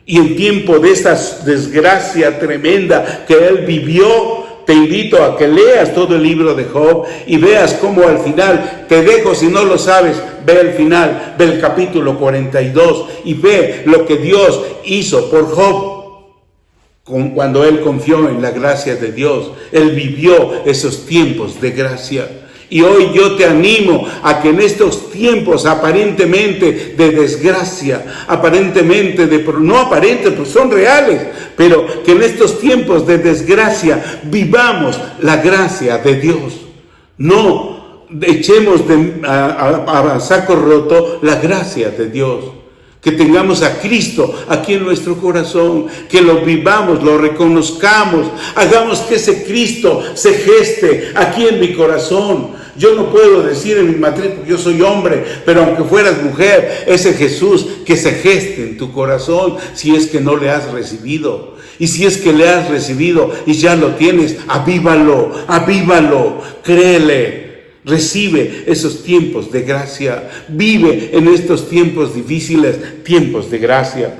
S1: Y en tiempo de esta desgracia tremenda que él vivió, te invito a que leas todo el libro de Job y veas cómo al final, te dejo si no lo sabes, ve el final, ve el capítulo 42 y ve lo que Dios hizo por Job. Cuando él confió en la gracia de Dios, él vivió esos tiempos de gracia. Y hoy yo te animo a que en estos tiempos aparentemente de desgracia, no aparentes, pues son reales, pero que en estos tiempos de desgracia vivamos la gracia de Dios. No echemos a saco roto la gracia de Dios. Que tengamos a Cristo aquí en nuestro corazón, que lo vivamos, lo reconozcamos, hagamos que ese Cristo se geste aquí en mi corazón. Yo no puedo decir en mi matrícula, yo soy hombre, pero aunque fueras mujer, ese Jesús que se geste en tu corazón, si es que no le has recibido. Y si es que le has recibido y ya lo tienes, avívalo, créele. Recibe esos tiempos de gracia, vive en estos tiempos difíciles, tiempos de gracia.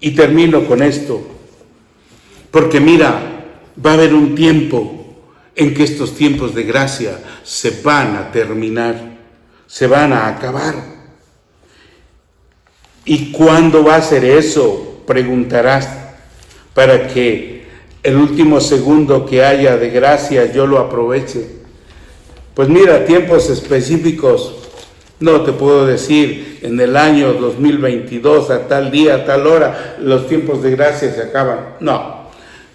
S1: Y termino con esto, porque mira, va a haber un tiempo en que estos tiempos de gracia se van a terminar, se van a acabar. ¿Y cuándo va a ser eso? Preguntarás, para que el último segundo que haya de gracia yo lo aproveche. Pues mira, tiempos específicos, no te puedo decir, en el año 2022, a tal día, a tal hora, los tiempos de gracia se acaban. No,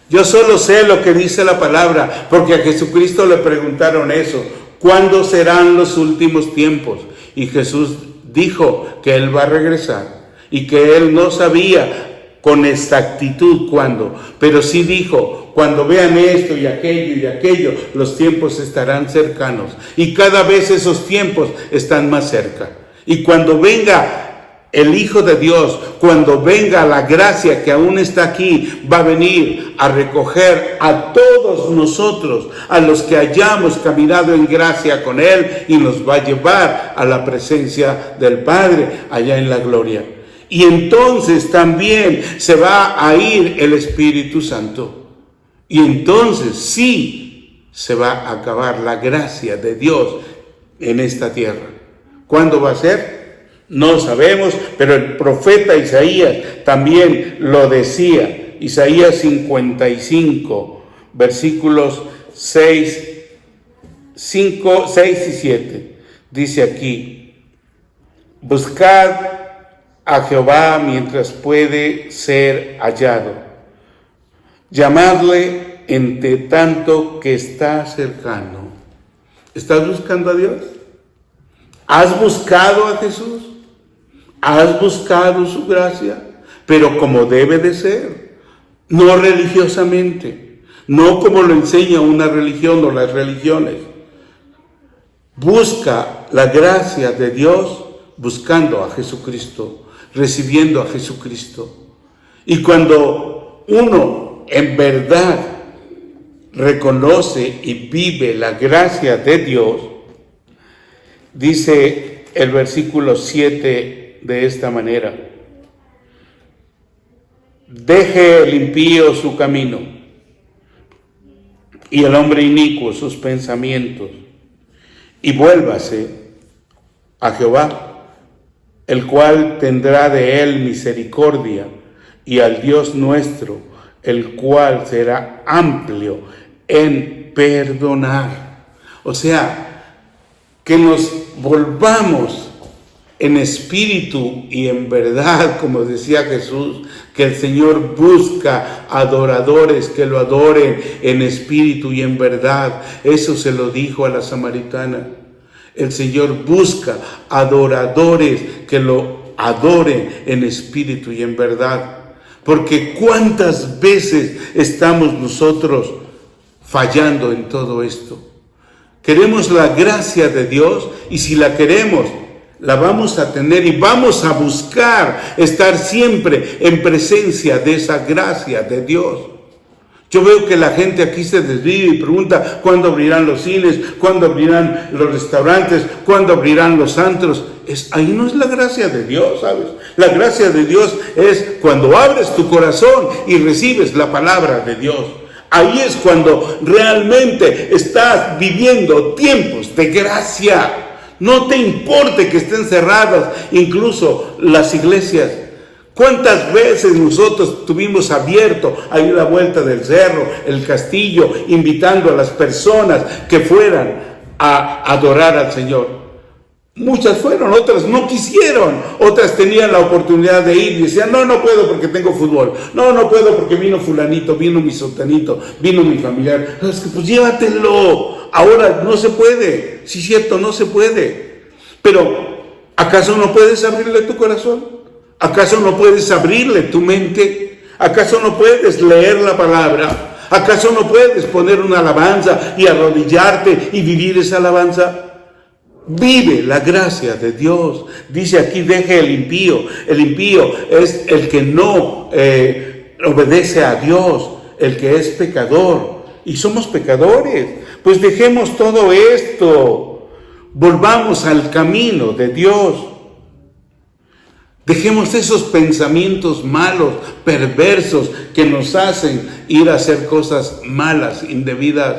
S1: yo solo sé lo que dice la palabra, porque a Jesucristo le preguntaron eso, ¿cuándo serán los últimos tiempos? Y Jesús dijo que Él va a regresar y que Él no sabía con exactitud cuándo, pero sí dijo, cuando vean esto y aquello, los tiempos estarán cercanos. Y cada vez esos tiempos están más cerca. Y cuando venga el Hijo de Dios, cuando venga la gracia que aún está aquí, va a venir a recoger a todos nosotros, a los que hayamos caminado en gracia con Él, y nos va a llevar a la presencia del Padre allá en la gloria. Y entonces también se va a ir el Espíritu Santo. Y entonces sí se va a acabar la gracia de Dios en esta tierra. ¿Cuándo va a ser? No sabemos, pero el profeta Isaías también lo decía. Isaías 55, versículos 6 y 7. Dice aquí, buscad a Jehová mientras puede ser hallado, llamadle entre tanto que está cercano. ¿Estás buscando a Dios? ¿Has buscado a Jesús? ¿Has buscado su gracia? Pero como debe de ser, no religiosamente, no como lo enseña una religión o las religiones. Busca la gracia de Dios buscando a Jesucristo, recibiendo a Jesucristo. Y cuando uno en verdad reconoce y vive la gracia de Dios, dice el versículo 7 de esta manera: deje el impío su camino y el hombre inicuo sus pensamientos, y vuélvase a Jehová, el cual tendrá de él misericordia, y al Dios nuestro, el cual será amplio en perdonar. O sea, que nos volvamos en espíritu y en verdad, como decía Jesús, que el Señor busca adoradores que lo adoren en espíritu y en verdad. Eso se lo dijo a la samaritana. El Señor busca adoradores que lo adoren en espíritu y en verdad. Porque cuántas veces estamos nosotros fallando en todo esto. Queremos la gracia de Dios, y si la queremos, la vamos a tener y vamos a buscar estar siempre en presencia de esa gracia de Dios. Yo veo que la gente aquí se desvive y pregunta cuándo abrirán los cines, cuándo abrirán los restaurantes, cuándo abrirán los antros. Ahí no es la gracia de Dios, ¿sabes? La gracia de Dios es cuando abres tu corazón y recibes la palabra de Dios. Ahí es cuando realmente estás viviendo tiempos de gracia. No te importe que estén cerradas incluso las iglesias. ¿Cuántas veces nosotros tuvimos abierto ahí la vuelta del cerro, el castillo, invitando a las personas que fueran a adorar al Señor? Muchas fueron, otras no quisieron, otras tenían la oportunidad de ir y decían, no puedo porque tengo fútbol, no puedo porque vino fulanito, vino mi sotanito, vino mi familiar. Es que pues llévatelo, ahora no se puede, sí cierto, no se puede. Pero, ¿acaso no puedes abrirle tu corazón? ¿Acaso no puedes abrirle tu mente? ¿Acaso no puedes leer la palabra? ¿Acaso no puedes poner una alabanza y arrodillarte y vivir esa alabanza? Vive la gracia de Dios. Dice aquí, deje el impío. El impío es el que no obedece a Dios, el que es pecador. Y somos pecadores. Pues dejemos todo esto. Volvamos al camino de Dios. Dejemos esos pensamientos malos, perversos, que nos hacen ir a hacer cosas malas, indebidas.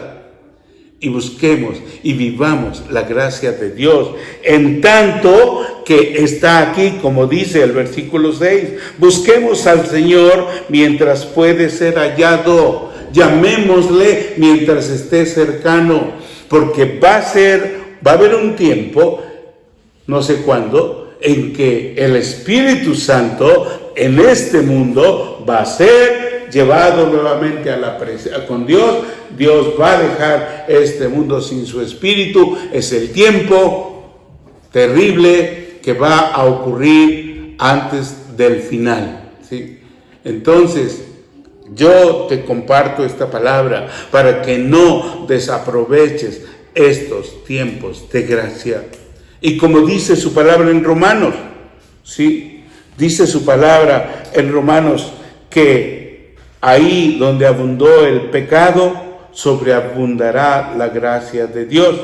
S1: Y busquemos y vivamos la gracia de Dios. En tanto que está aquí, como dice el versículo 6, busquemos al Señor mientras puede ser hallado. Llamémosle mientras esté cercano, porque va a haber un tiempo, no sé cuándo, en que el Espíritu Santo en este mundo va a ser llevado nuevamente a la presencia con Dios. Dios va a dejar este mundo sin su Espíritu. Es el tiempo terrible que va a ocurrir antes del final, ¿sí? Entonces, yo te comparto esta palabra para que no desaproveches estos tiempos de gracia. Y como dice su palabra en Romanos, ¿sí? Dice su palabra en Romanos que ahí donde abundó el pecado, sobreabundará la gracia de Dios.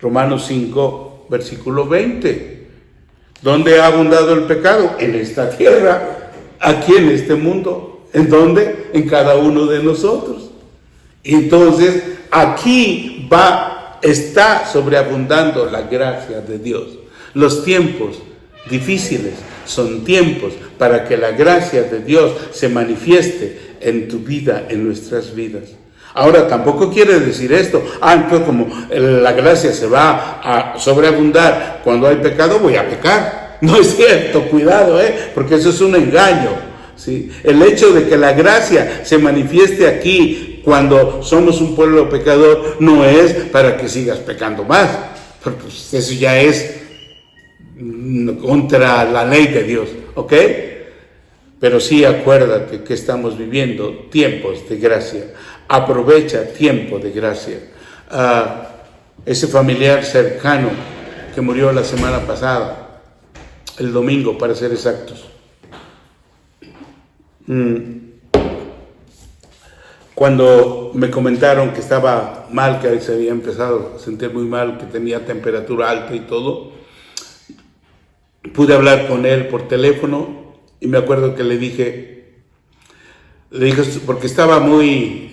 S1: Romanos 5, versículo 20. ¿Dónde ha abundado el pecado? En esta tierra, aquí en este mundo. ¿En dónde? En cada uno de nosotros. Entonces, aquí está sobreabundando la gracia de Dios. Los tiempos difíciles son tiempos para que la gracia de Dios se manifieste en tu vida, en nuestras vidas. Ahora, tampoco quiere decir esto, entonces como la gracia se va a sobreabundar cuando hay pecado, voy a pecar. No es cierto, cuidado, porque eso es un engaño, ¿sí? El hecho de que la gracia se manifieste aquí cuando somos un pueblo pecador no es para que sigas pecando más, porque pues, eso ya es contra la ley de Dios, ¿ok? Pero sí acuérdate que estamos viviendo tiempos de gracia. Aprovecha tiempo de gracia. Ese familiar cercano que murió la semana pasada, el domingo para ser exactos. Cuando me comentaron que estaba mal, que se había empezado a sentir muy mal, que tenía temperatura alta y todo, pude hablar con él por teléfono y me acuerdo que le dije porque estaba muy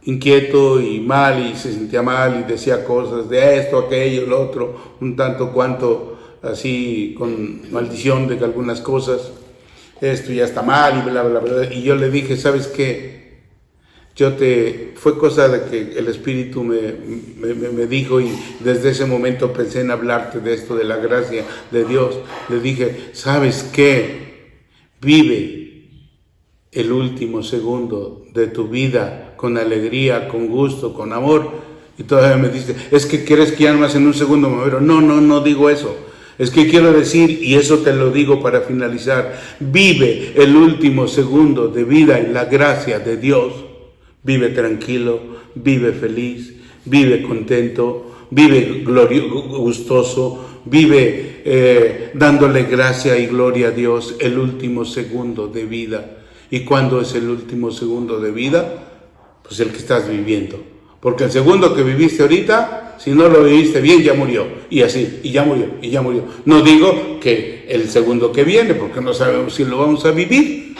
S1: inquieto y mal y se sentía mal y decía cosas de esto, aquello, lo otro, un tanto cuanto así con maldición de algunas cosas, esto ya está mal y bla, bla, bla. Y yo le dije, ¿sabes qué? Fue cosa de que el Espíritu me dijo y desde ese momento pensé en hablarte de esto, de la gracia de Dios. Le dije, ¿sabes qué? Vive el último segundo de tu vida con alegría, con gusto, con amor. Y todavía me dice, es que quieres que ya más en un segundo me muero. No digo eso. Es que quiero decir, y eso te lo digo para finalizar, vive el último segundo de vida en la gracia de Dios. Vive tranquilo, vive feliz, vive contento, vive gustoso, vive dándole gracia y gloria a Dios el último segundo de vida. ¿Y cuándo es el último segundo de vida? Pues el que estás viviendo. Porque el segundo que viviste ahorita, si no lo viviste bien, ya murió. Y así, y ya murió, y ya murió. No digo que el segundo que viene, porque no sabemos si lo vamos a vivir.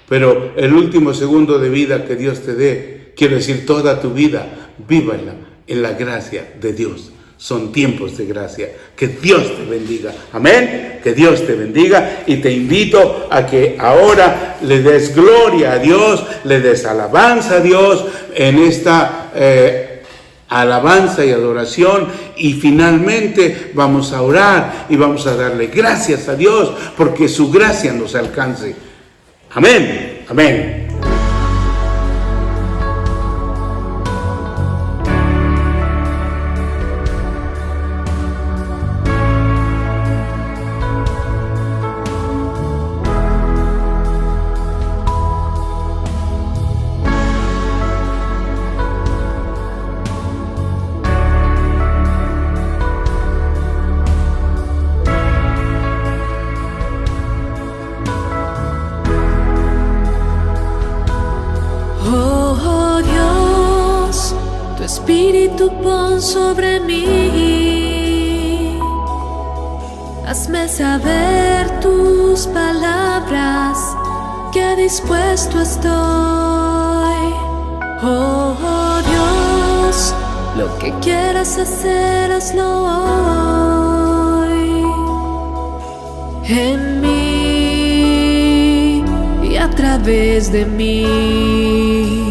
S1: Pero el último segundo de vida que Dios te dé, quiero decir toda tu vida, vívala en la gracia de Dios. Son tiempos de gracia. Que Dios te bendiga. Amén. Que Dios te bendiga. Y te invito a que ahora le des gloria a Dios, le des alabanza a Dios en esta alabanza y adoración. Y finalmente vamos a orar y vamos a darle gracias a Dios porque su gracia nos alcance. Amén. Amén.
S3: Espíritu pon sobre mí, hazme saber tus palabras, que dispuesto estoy. Oh Dios, lo que quieras hacer, hazlo hoy, en mí y a través de mí.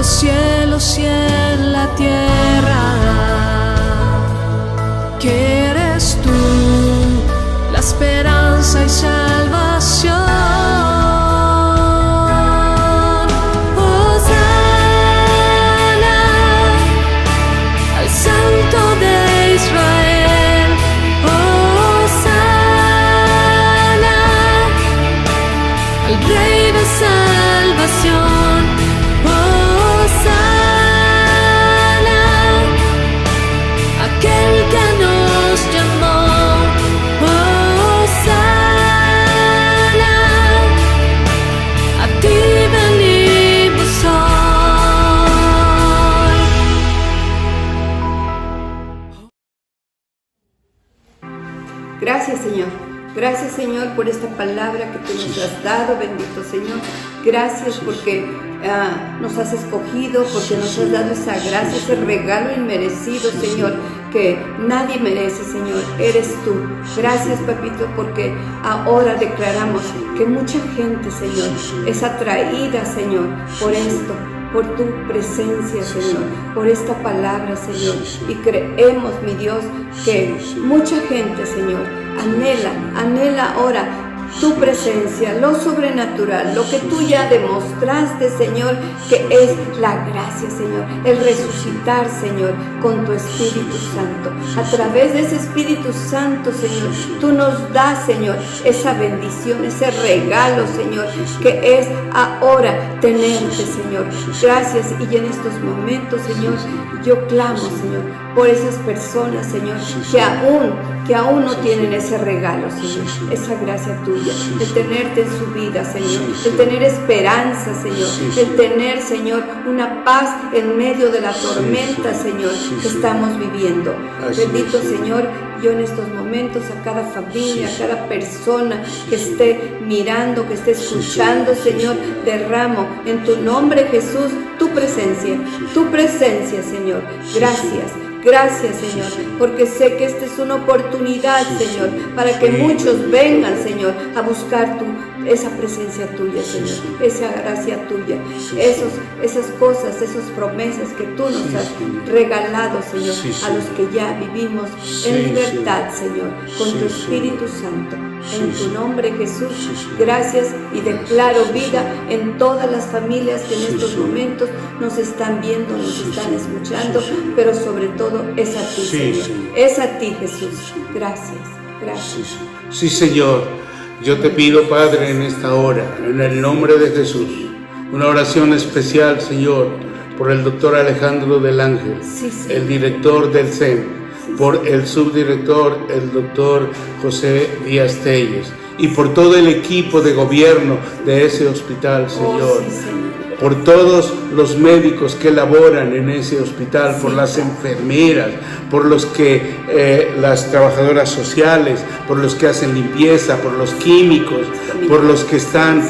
S3: Cielos y en la tierra, que eres tú la esperanza y salvación. Hosana al Santo de Israel, Hosana al Rey de salvación.
S2: Gracias, Señor. Gracias, Señor, por esta palabra que tú nos has dado, bendito Señor. Gracias porque nos has escogido, porque nos has dado esa gracia, ese regalo inmerecido, Señor, que nadie merece, Señor. Eres tú. Gracias, Papito, porque ahora declaramos que mucha gente, Señor, es atraída, Señor, por esto, por tu presencia, Señor, por esta palabra, Señor. Y creemos, mi Dios, que mucha gente, Señor, anhela ahora tu presencia, lo sobrenatural, lo que tú ya demostraste, Señor, que es la gracia, Señor, el resucitar, Señor, con tu Espíritu Santo. A través de ese Espíritu Santo, Señor, tú nos das, Señor, esa bendición, ese regalo, Señor, que es ahora tenerte, Señor. Gracias. Y en estos momentos, Señor, yo clamo, Señor, por esas personas, Señor, que aún no tienen ese regalo, Señor, esa gracia tuya, de tenerte en su vida, Señor, de tener esperanza, Señor, de tener, Señor, una paz en medio de la tormenta, Señor, que estamos viviendo. Bendito Señor, yo en estos momentos a cada familia, a cada persona que esté mirando, que esté escuchando, Señor, derramo en tu nombre, Jesús, tu presencia, Señor. Gracias. Gracias, Señor, porque sé que esta es una oportunidad, Señor, para que muchos vengan, Señor, a buscar esa presencia tuya, Señor,
S1: sí.
S2: esa gracia tuya,
S1: Sí,
S2: esas cosas, esas promesas que tú nos
S1: Sí,
S2: has
S1: Señor.
S2: regalado, Señor,
S1: Sí,
S2: a los que ya vivimos
S1: Sí,
S2: en libertad, Señor, con
S1: Sí,
S2: tu
S1: sí.
S2: Espíritu Santo.
S1: Sí,
S2: En
S1: sí.
S2: tu nombre, Jesús,
S1: Sí, sí.
S2: gracias y declaro
S1: Sí,
S2: vida en todas las familias que en
S1: Sí,
S2: estos
S1: sí.
S2: momentos nos están viendo, nos
S1: Sí,
S2: están
S1: sí.
S2: escuchando,
S1: Sí, sí.
S2: pero sobre todo es a ti,
S1: Sí,
S2: Señor.
S1: sí.
S2: Es a ti, Jesús.
S1: Sí.
S2: Gracias, gracias.
S1: Sí, sí. Sí, Señor, yo te pido, Padre, en esta hora, en el nombre de Jesús, una oración especial, Señor, por el doctor Alejandro del Ángel,
S2: Sí, sí.
S1: el director del CEN, por el subdirector, el doctor José Díaz Telles, y por todo el equipo de gobierno de ese hospital, Señor.
S2: Oh, sí, Señor.
S1: Por todos los médicos que laboran en ese hospital, por
S2: Sí.
S1: las enfermeras, por los que, las trabajadoras sociales, por los que hacen limpieza, por los químicos, por los que están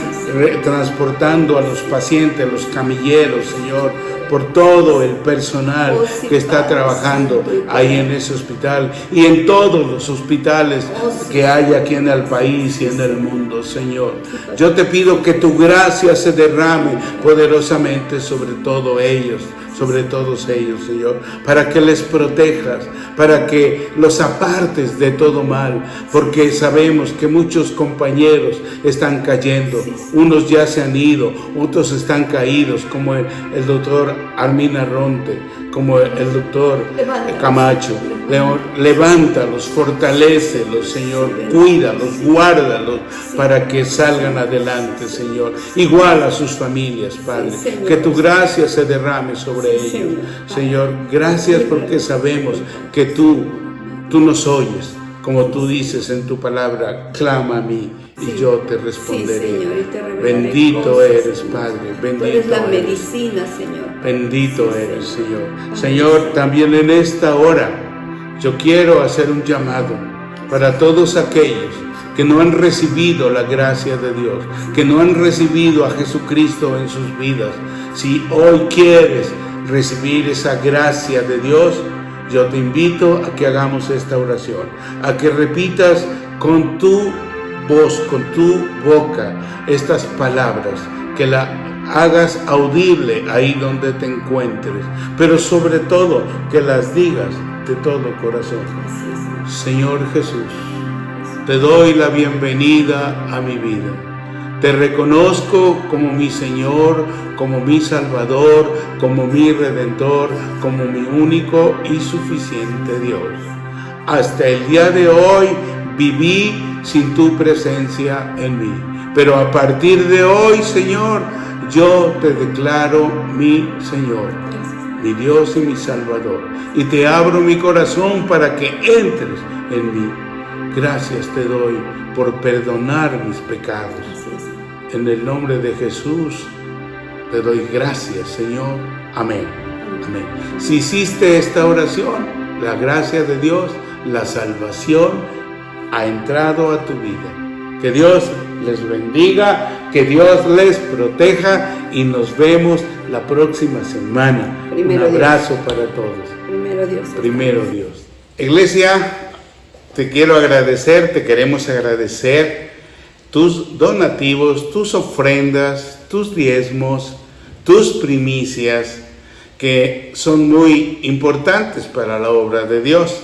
S1: transportando a los pacientes, los camilleros, Señor, por todo el personal
S2: Oh, sí,
S1: que está
S2: Padre
S1: trabajando
S2: Santo y
S1: ahí en ese hospital y en todos los hospitales
S2: Oh, sí.
S1: que hay aquí en el país y en el mundo, Señor. Yo te pido que tu gracia se derrame poderosamente sobre todos ellos, Señor, para que les protejas, para que los apartes de todo mal, porque sabemos que muchos compañeros están cayendo, unos ya se han ido, otros están caídos, como el doctor Armin Arronte, como el doctor Camacho. Levántalos, fortalécelos, Señor, cuídalos, guárdalos para que salgan adelante, Señor. Igual a sus familias, Padre.
S2: Sí, Señor.
S1: Que tu gracia se derrame sobre
S2: Sí,
S1: ellos.
S2: Señor.
S1: Señor, gracias porque sabemos que tú nos oyes. Como tú dices en tu palabra, clama a mí y
S2: Sí.
S1: yo te
S2: Sí,
S1: responderé.
S2: Señor, y te revelaré
S1: Bendito
S2: cosas,
S1: eres,
S2: Señor.
S1: Padre.
S2: Tú eres
S1: Bendito
S2: la
S1: eres.
S2: medicina, Señor.
S1: Bendito
S2: Sí,
S1: eres, Señor.
S2: Amén.
S1: Señor, también en esta hora yo quiero hacer un llamado para todos aquellos que no han recibido la gracia de Dios, que no han recibido a Jesucristo en sus vidas. Si hoy quieres recibir esa gracia de Dios, yo te invito a que hagamos esta oración, a que repitas con tu voz, con tu boca, estas palabras, que la hagas audible ahí donde te encuentres, pero sobre todo que las digas de todo corazón. Señor Jesús, te doy la bienvenida a mi vida. Te reconozco como mi Señor, como mi Salvador, como mi Redentor, como mi único y suficiente Dios. Hasta el día de hoy viví sin tu presencia en mí. Pero a partir de hoy, Señor, yo te declaro mi Señor, mi Dios y mi Salvador. Y te abro mi corazón para que entres en mí. Gracias te doy por perdonar mis pecados. En el nombre de Jesús te doy gracias, Señor. Amén. Amén. Si hiciste esta oración, la gracia de Dios, la salvación ha entrado a tu vida. Que Dios les bendiga, que Dios les proteja y nos vemos la próxima semana.
S2: Primero
S1: Un abrazo para todos.
S2: Primero Dios.
S1: Primero Dios. Iglesia, te quiero agradecer, te queremos agradecer tus donativos, tus ofrendas, tus diezmos, tus primicias, que son muy importantes para la obra de Dios.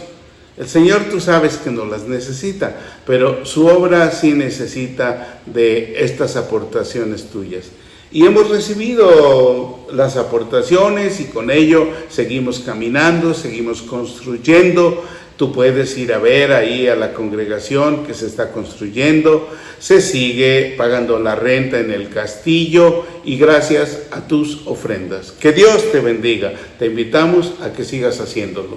S1: El Señor, tú sabes que no las necesita, pero su obra sí necesita de estas aportaciones tuyas. Y hemos recibido las aportaciones y con ello seguimos caminando, seguimos construyendo. Tú puedes ir a ver ahí a la congregación que se está construyendo, se sigue pagando la renta en el castillo y gracias a tus ofrendas. Que Dios te bendiga. Te invitamos a que sigas haciéndolo.